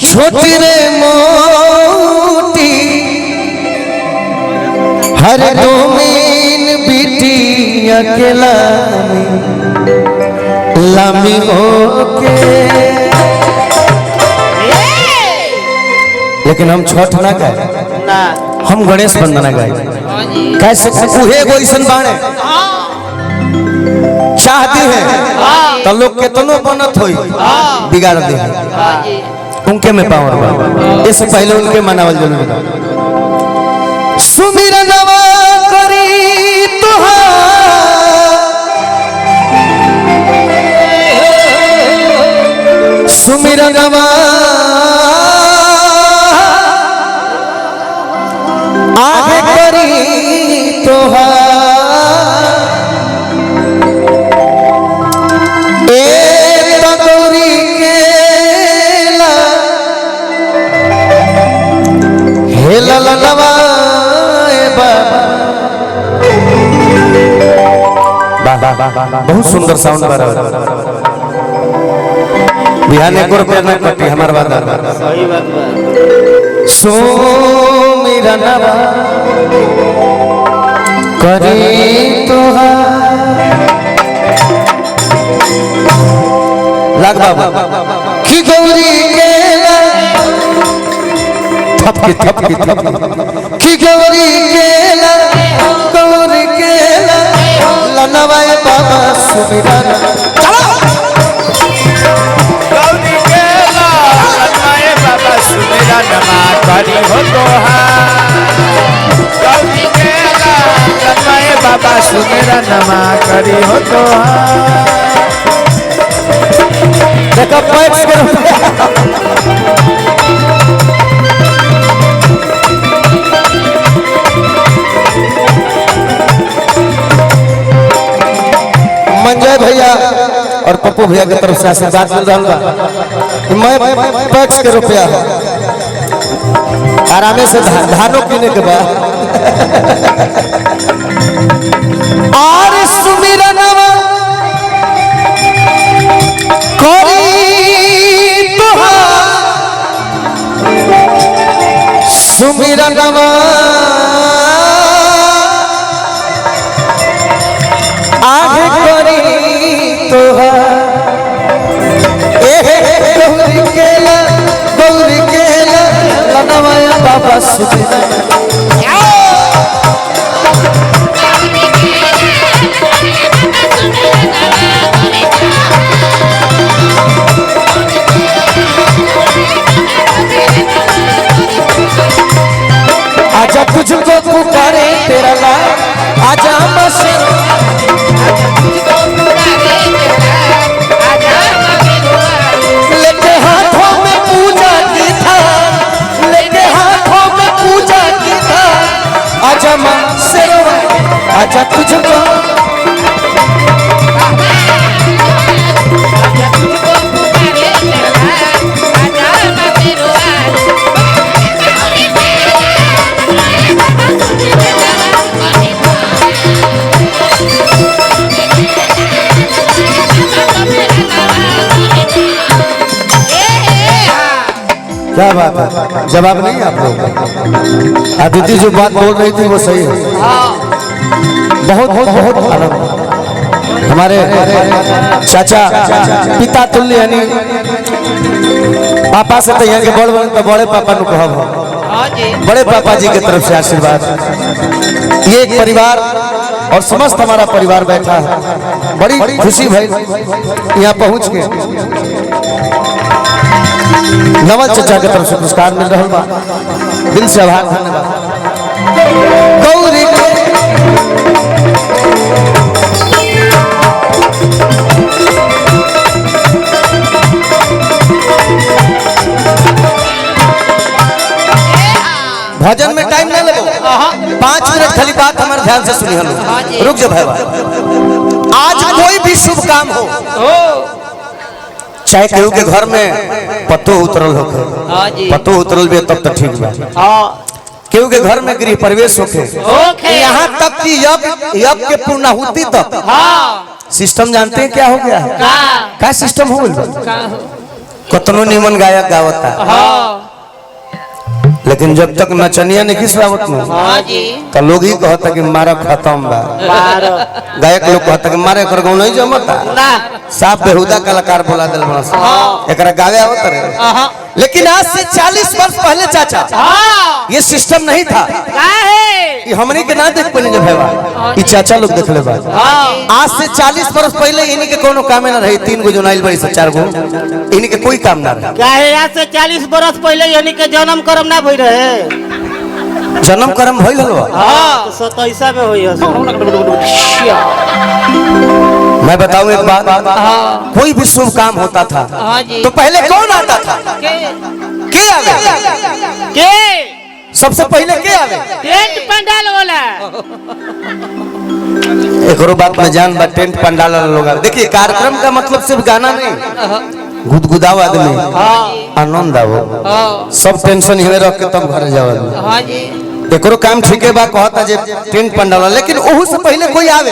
छोटी रे मोटी हर दोमीन बीटी अकेला लामी होके। लेकिन हम छठ ना गाए, हम गणेश वंदना गाए। कैसे उहे एगो ऐसन बाणे चाहती है तो लोग केतनो बनत होई बिगाड़ दे, उनके में पावर बा। इससे पहले उनके मनावल जरूरी बा। सुमिरनवा करी तुहार, सुमिरनवा आगे करी तुहार, ए तगोरी केला हेला ललवा बहुत सुंदर साउंड बा रहा। बिहार ने रुपया न कटी हमार बात सही बात बा। सो मेरा नवा करी तुहार लग बाबा की गौरी केला थपकी थपकी की गौरी केला गौरी केला लनवाए बाबा सुमिरन गौरी केला लनवाए बाबा सुमिरन मा करी हो तोहार। गौरी केला लनवाए बाबा सुमिरन मा करी हो तोहार। देखो पैक्स करो मंजय भैया और पप्पू भैया की तरफ से आशीर्वाद मिल रहा है। मैं पैक्स के रुपया आरामे से धानों पीने के बाद और सुमिरनवा करी तुहार, सुमिरनवा आगे करी तुहार, गौरी केला लनवाया बाबा सुमिरन। आजा तुझको पुकारे तेरा लाल, आजा मशीन लेके हाथों में पूजा की था, लेके हाथों में पूजा की था, आजा मां सेवा आजा तुझको क्या बात है, जवाब नहीं आप लोग। अदिति जो बात बोल रही थी वो सही है। बहुत बहुत बहुत आनंद हमारे चाचा पिता तुल्य यानी पापा से तो यहाँ के बड़ बड़े तो बड़े पापा नु कहब, बड़े पापा जी की तरफ से आशीर्वाद। ये एक परिवार और समस्त हमारा परिवार बैठा है, बड़ी खुशी भाई यहाँ पहुँच के। नवल चचा की तरफ से पुरस्कार मिल रहा है, दिल से आभार धन्यवाद। गौरी भजन में टाइम ना लगो, 5 मिनट खाली बात हमारे ध्यान से सुनी। हम रुक जा भाई, आज कोई भी शुभ काम हो, चाहे केहू के घर में पत्तो उतरल हो, पत्तो उतरल भी तब तक ठीक बा। केहू के घर में गृह प्रवेश होके यहाँ तक कि यज्ञ के पूर्णाहुति तक सिस्टम जानते हैं क्या हो गया है? क्या सिस्टम हो गया? कतनो निमन गायक गावता लेकिन जब तक नचनिया नहीं खिसवावत न तो लोग ही कहता कि मारा खत्म बा। गायक लोग कहता कि मारे कर गाँव नहीं जमता साफ बेहुदा कलाकार बोला दिल एकरा गावे आवत रहे। लेकिन आज से 40 वर्ष पहले चाचा ये सिस्टम नहीं था। ये हमनी के ना देख पड़े जब ये चाचा लोग देख ले बात। आज से 40 वर्ष पहले इन्हीं के कोनो काम ना रही। 3 गो जुनाइल बड़ी 4 गो इन्हीं के कोई काम ना रहे। क्या है आज से 40 वर्ष पहले यानी के जन्म कर्म ना भई रहे। जन्म कर्म भइल हलो। हां तो 27 में होई है। मैं बताऊं एक बात कोई भी शुभ काम होता था तो पहले कौन आता था? के आवे? के सबसे पहले के आवे? टेंट पंडाल वाला। एक बात में जान बा टेंट पंडाल वाला लोग आवे। देखिए कार्यक्रम का मतलब सिर्फ गाना नहीं गुदगुदाओ आदमी आनंद आओ सब टेंशन हिमे रख के तब घर जाओ। हां जी एकरो काम ठीक है बा कहता जे टेंट पंडाल लेकिन ओहू से पहले कोई आवे।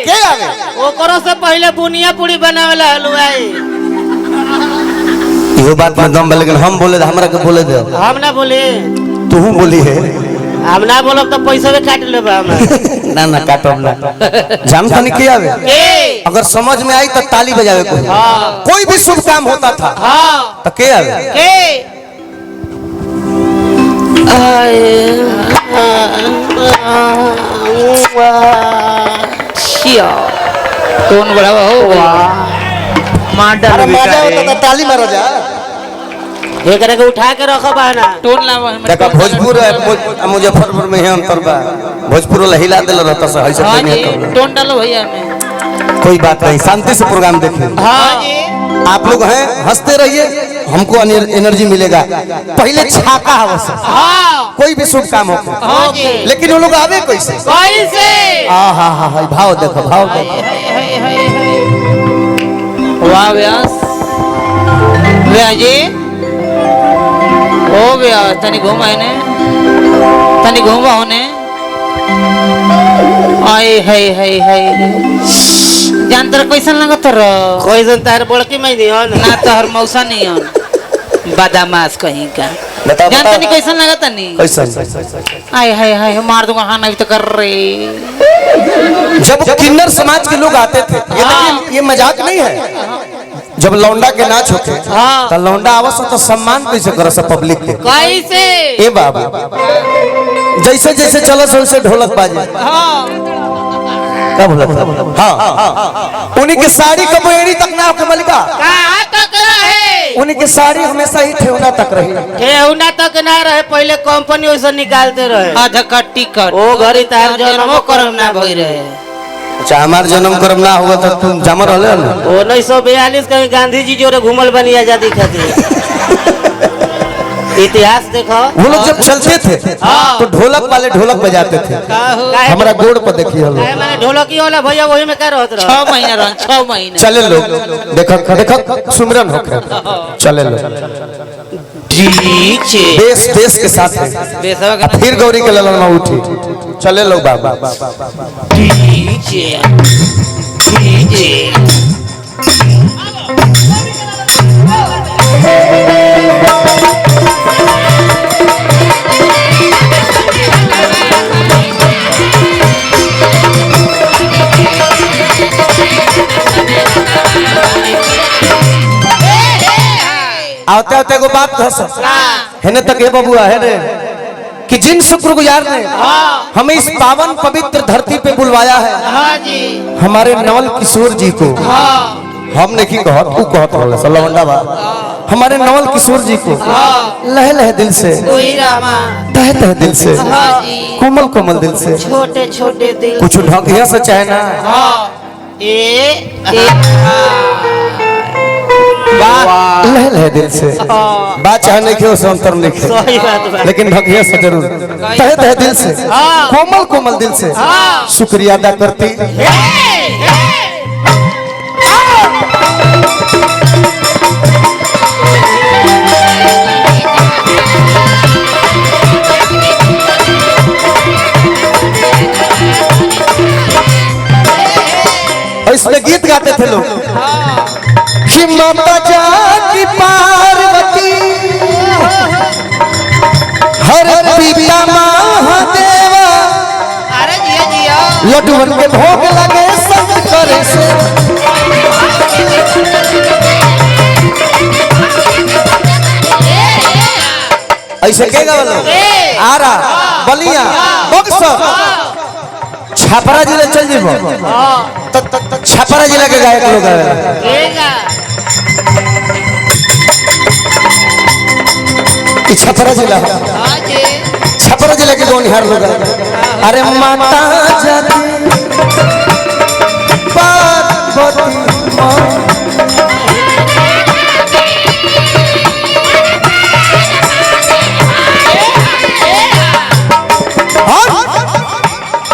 के आवे? ओकरो से पहले बुनिया पूरी बनावेला हलवाई। इहो बात में दम बा लेकिन हम बोले हमरा के बोले दे। हम ना बोले तू बोली है। हम ना बोलब तो पैसा भी काट लेबा हम। ना ना काटब ना जानता नहीं के आवे। अगर समझ में आई तो ताली बजावे कोई भी शुभ काम होता था तो के आवे? के टोन बढ़ावा हो मार डाल मजा होता था ताली मारो जा। एकरे के उठा के रखो बहाना। टोन लावा देखा भोजपुर मुजफ्फरपुर में है अंतर बा। भोजपुर ला हिला देल रहता से ऐसे नहीं है। टोन डालो भैया में कोई बात नहीं शांति से प्रोग्राम देखिए। हां जी आप लोग हैं हंसते रहिए हमको एनर्जी मिलेगा। पहले छाका आवश्यक कोई भी शुभ काम हो लेकिन वो लोग आवे कैसे? हाँ भाव देखो भाव देखो। वाह व्यास व्यास जी ओ व्यास तनी घुमा है तनी घुमा होने आए हाय हाय हाय जानतर कैसन लगत रह? कैसन तार बड़की में नहीं हन ना तोहर मौसा नहीं हन बदमाश कहीं का। जानता नहीं कैसन लगत नहीं? कैसन? आए हाय हाय मार दूंगा खाना भी तो कर रहे। जब किन्नर समाज के लोग आते थे ये मजाक नहीं है। जब लौंडा के नाच होते तो लौंडा आवस तो सम्मान कैसे करो सब पब्लिक के? कैसे? ए बाबा जैसे जैसे चलो वैसे ढोलक बाजे। कब हाँ उन्हीं की साड़ी कबेड़ी तक ना हो मलिका कहाँ तक रहे? उन्हीं की साड़ी हमेशा ही ठेवना तक रही। ठेवना तक ना रहे पहले कंपनी वैसे निकालते रहे। आधा का टिकट ओ घरी तार जन्मो कर्म ना भई रहे। अच्छा हमार जन्म कर्म ना हुआ तो तुम जम रहे ना 1942 कहीं गांधी जी जोरे घूमल बनी आजादी खातिर। इतिहास देखो वो लोग जब चलते थे तो ढोलक वाले ढोलक बजाते थे। हमारा गोड़ पर देखिए मैंने ढोलकी वाला भैया वही में क्या रहत रहा 6 महीना रह 6 महीना चले लोग देखो देखो सुमिरन होके चले लोग डीजे देश के साथ है। फिर गौरी के ललन में उठी चले लोग बाबा डीजे डीजे आते आते को बात है न तक ये बबुआ है ने कि जिन शुक्रगुजार ने हमें इस पावन पवित्र धरती पे बुलवाया है हमारे नवल किशोर जी को हम नहीं कहत तू कहत होला सलवंडा बा हमारे नवल किशोर जी को लह लह दिल से तह तह दिल से कोमल कोमल दिल से छोटे छोटे दिल कुछ ढंगिया से चाहे ना लह लह दिल से बात चाहने के उस अंतर नहीं लेकिन ढंगिया से जरूर तह तह दिल से कोमल कोमल दिल से शुक्रिया अदा करती। इसमें गीत गाते थे लोग कि माता जा की लड्डूवन के भोग लगे संग करे से ऐसे कहेगा बोलो आरा बलिया बक्सर छपरा जिला चल जीबो छपरा जिला के गायक लोग आवेला छपरा जिला छपरा जिला के गौनिहार लोग अरे माता जाती पार्वती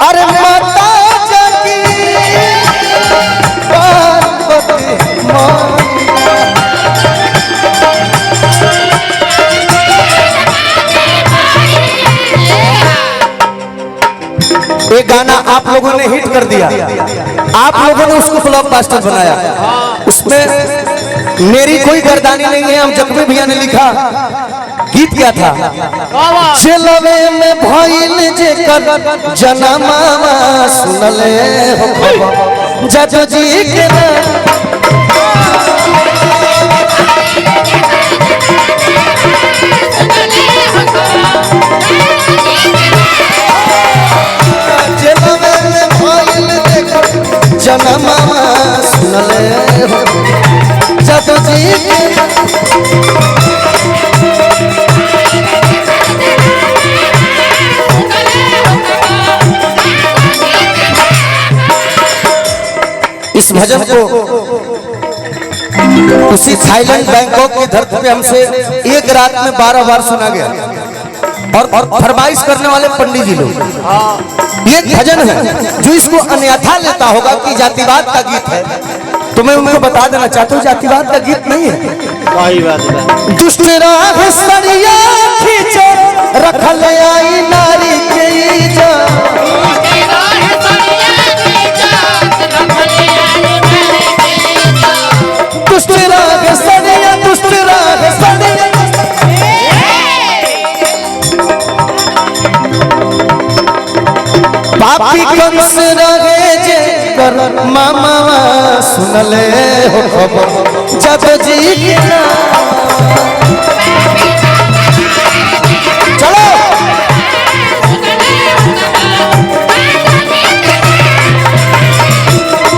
अरे माता जाती पार्वती ये गाना आप लोगों ने हिट कर दिया, आप लोगों ने उसको ब्लॉकबस्टर बनाया। उसमें मेरी कोई गर्दानी नहीं है। हम जख्मी भैया ने लिखा, गीत क्या था? चलवे में भइल जेकर जनमावा सुनले हो जज जी के जनमावा सुनले हो जज जी के इस भजन को उसी थाईलैंड बैंकॉक की धरती पे हमसे एक रात में 12 बार सुना गया और फरमाइश करने वाले पंडित जी लोग। ये भजन है जो इसको अन्यथा लेता होगा कि जातिवाद का गीत है, तो मैं उनको बता देना चाहता हूँ जातिवाद का गीत नहीं है। दुष्ट राह सरिया खींचो रखल आई नारी के इज्जत दुष्ट राग सड़िया दुष्ट राग सड़िया पापी कंस रहे जे कर मामा सुनले हो खबर जब जी के चलो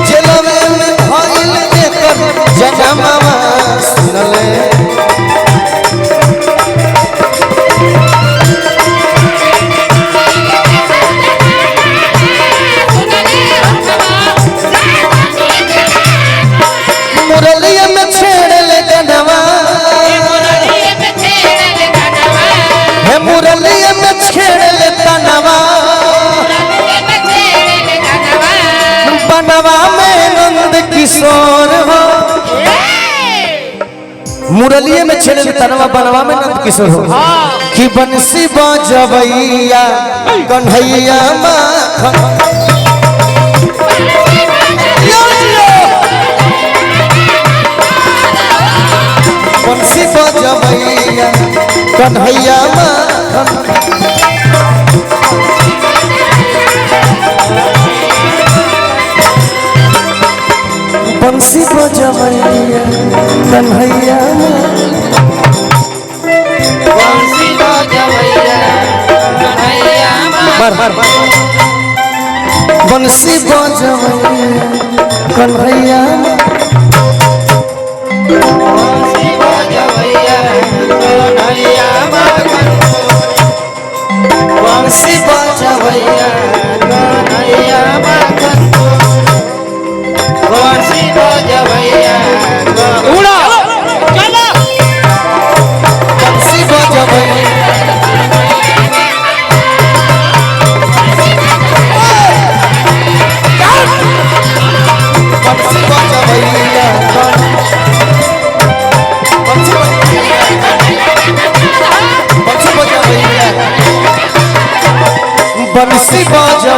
जलवे में भइल जेकर जनमावा सुनले मुरलिया में छेड़ले गनवा है मुरलिया में छेड़ले तनवा बनवा में नंद किशोर हो मुरलिए में छेड़ले तनवा बनवा में नंद किशोर हो कि बंसी बजवैया कन्हैया माखन बंसी बजवैया कन्हैया माखन बंसी बजवैया कन्हैया बंसी बजवैया कन्हैया बंसी बजवैया कन्हैया बंसी बजवैया कन्हैया बंसी बजवैया कन्हैया बंसी बजवैया उड़ा चलो बंसी बजवैया बंसी बजवैया बंसी बजवैया